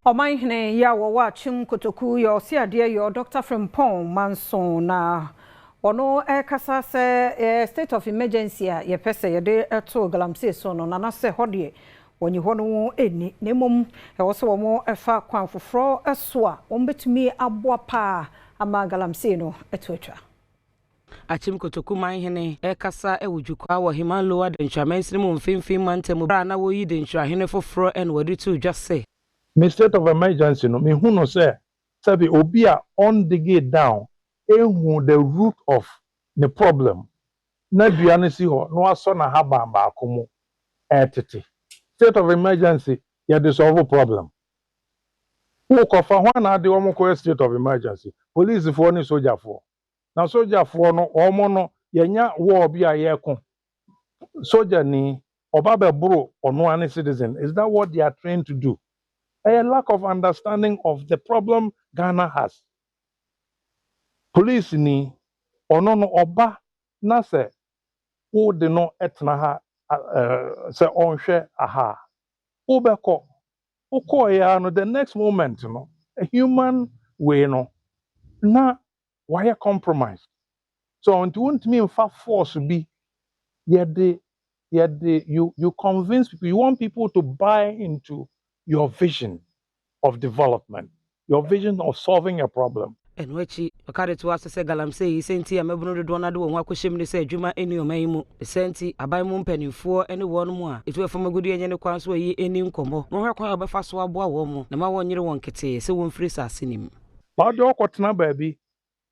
Manhene ya wo Akyem Kotoku yo si ade yo Dr. Premtobre Manson na ono kasa se state of emergency a ye pese ye de to Galamsey so no na se hode woni hono eni nemom e wo se wo mo efa kwan foforo eso a wo betumi aboa pa ama Galamsey no etwetwa. Akyem Kotoku Manhene kasa ewujukwa wo Himan Lower Denchamensi mu mfimfim mantemu bra na wo yi denchahene foforo en wadi to just say me state of emergency no me hu no say sabi obi a on the gate down ehu the root of the problem na dua no si ho no aso na ha ba akomo etete state of emergency ya dey solve problem who kofa ho na ade omo ko state of emergency police for ni soldier for na soldier for no omo no yenya war bi a yeko soldier ni oba be bro ono an citizen is that what they are trained to do? A lack of understanding of the problem Ghana has. Police ni ono no oba na se wo de no etna ha se onhwe aha. Wo beko wo ya no the next moment no a human way no na why compromise. So until want me fa force be you convince people, you want people to buy into your vision of development, your vision of solving a problem. And wechi okade to asese Galamsey senti amebunu do na de won akohyem ne se adwuma eni oman mu senti aban mu mpanimfo ene won mu a etu efamagudu enye ne kwan so yi eni nkomo mo hwe kwan obefa so aboa wo mu na ma wonyere won kete se won firi sase nim ba de okotena ba bi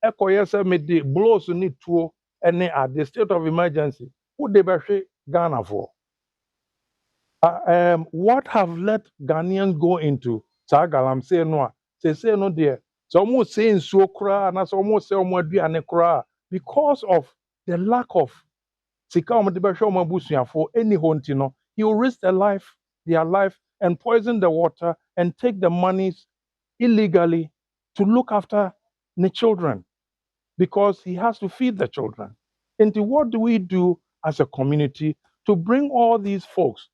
ekoye se me de blows ni tuo ene at the state of emergency who de behwe Ghana for what have let Ghanaians go into Galamsey no a say no there so almost saying so kra na so almost say omo aduane kra because of the lack of sika omo de behwe omo abusuafo any honti no he will risk their life and poison the water and take the monies illegally to look after the children because he has to feed the children. And what do we do as a community to bring all these folks?